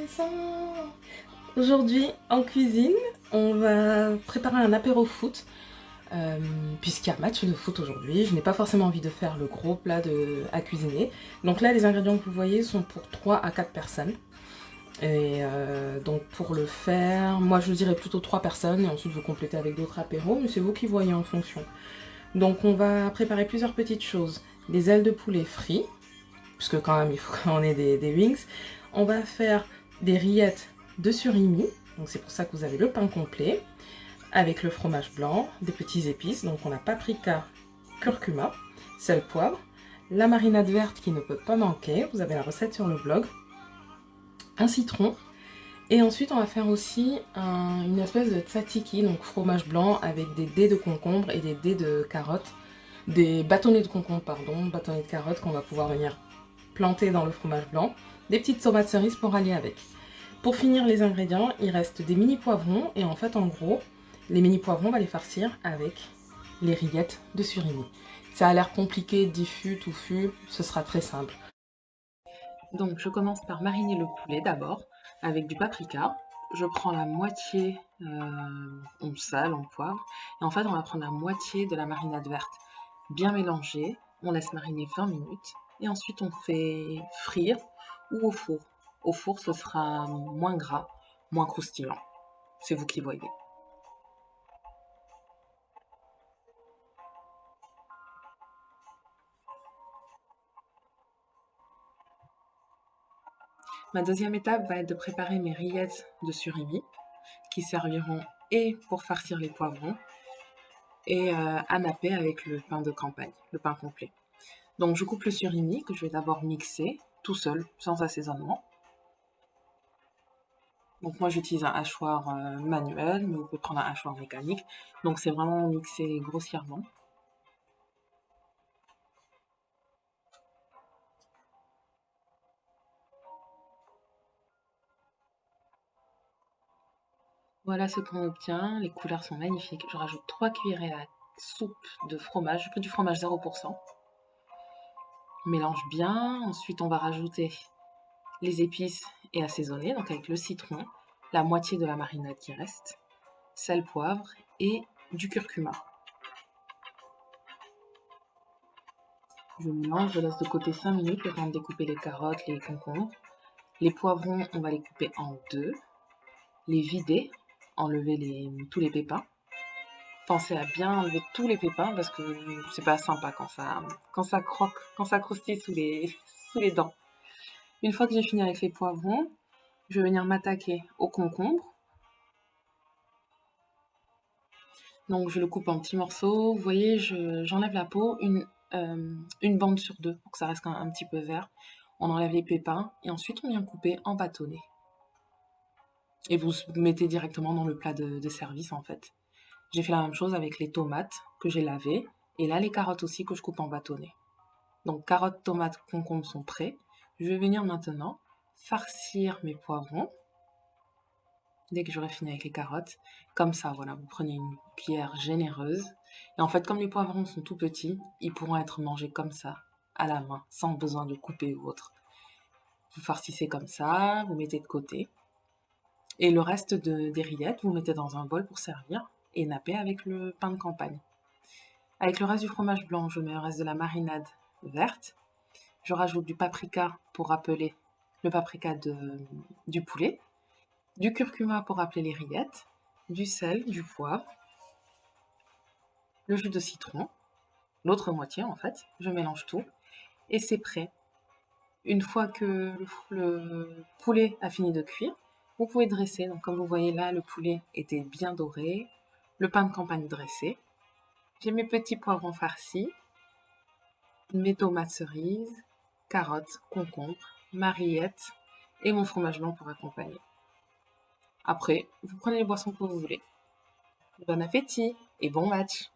maison. Aujourd'hui, en cuisine, on va préparer un apéro foot. Puisqu'il y a match de foot aujourd'hui, je n'ai pas forcément envie de faire le gros plat à cuisiner. Donc là, les ingrédients que vous voyez sont pour 3 à 4 personnes. Et donc pour le faire, moi je dirais plutôt 3 personnes et ensuite vous complétez avec d'autres apéros, mais c'est vous qui voyez en fonction. Donc on va préparer plusieurs petites choses. Des ailes de poulet frites, puisque quand même il faut qu'on ait des wings. On va faire des rillettes de surimi, donc c'est pour ça que vous avez le pain complet, avec le fromage blanc, des petits épices, donc on a paprika, curcuma, sel, poivre, la marinade verte qui ne peut pas manquer, vous avez la recette sur le blog, un citron, et ensuite on va faire aussi une espèce de tzatziki, donc fromage blanc avec des dés de concombre et des dés de carottes, des bâtonnets de concombre, pardon, bâtonnets de carottes qu'on va pouvoir venir planter dans le fromage blanc, des petites tomates cerises pour aller avec. Pour finir les ingrédients, il reste des mini poivrons et en fait en gros, les mini poivrons, on va les farcir avec les rillettes de surimi. Ça a l'air compliqué, diffus, touffu, ce sera très simple. Donc je commence par mariner le poulet d'abord avec du paprika. Je prends la moitié, on sale, on poivre, et en fait on va prendre la moitié de la marinade verte. Bien mélangée, on laisse mariner 20 minutes, et ensuite on fait frire ou au four. Au four ce sera moins gras, moins croustillant. C'est vous qui voyez. Ma deuxième étape va être de préparer mes rillettes de surimi qui serviront et pour farcir les poivrons et à napper avec le pain de campagne, le pain complet. Donc je coupe le surimi que je vais d'abord mixer tout seul, sans assaisonnement. Donc moi j'utilise un hachoir manuel, mais vous pouvez prendre un hachoir mécanique. Donc c'est vraiment mixé grossièrement. Voilà ce qu'on obtient, les couleurs sont magnifiques. Je rajoute 3 cuillerées à soupe de fromage, du fromage 0%. Mélange bien, ensuite on va rajouter les épices et assaisonner, donc avec le citron, la moitié de la marinade qui reste, sel, poivre et du curcuma. Je mélange, je laisse de côté 5 minutes le temps de découper les carottes, les concombres. Les poivrons, on va les couper en deux, les vider, enlever tous les pépins. Pensez à bien enlever tous les pépins parce que c'est pas sympa quand ça croque, quand ça croustille sous les dents. Une fois que j'ai fini avec les poivrons, je vais venir m'attaquer au concombre. Donc je le coupe en petits morceaux. Vous voyez, j'enlève la peau, une bande sur deux pour que ça reste un petit peu vert. On enlève les pépins et ensuite on vient couper en bâtonnets. Et vous mettez directement dans le plat de service en fait. J'ai fait la même chose avec les tomates que j'ai lavées et là les carottes aussi que je coupe en bâtonnets. Donc carottes, tomates, concombres sont prêts. Je vais venir maintenant farcir mes poivrons dès que j'aurai fini avec les carottes. Comme ça, voilà, vous prenez une cuillère généreuse. Et en fait, comme les poivrons sont tout petits, ils pourront être mangés comme ça, à la main, sans besoin de couper ou autre. Vous farcissez comme ça, vous mettez de côté. Et le reste des rillettes, vous mettez dans un bol pour servir et napper avec le pain de campagne. Avec le reste du fromage blanc, je mets le reste de la marinade verte. Je rajoute du paprika pour rappeler le paprika du poulet, du curcuma pour rappeler les rillettes, du sel, du poivre, le jus de citron, l'autre moitié en fait, je mélange tout et c'est prêt. Une fois que le poulet a fini de cuire, vous pouvez dresser. Donc comme vous voyez là, le poulet était bien doré, le pain de campagne dressé. J'ai mes petits poivrons farcis, mes tomates cerises, carottes, concombres, ma rillette et mon fromage blanc pour accompagner. Après, vous prenez les boissons que vous voulez. Bon appétit et bon match!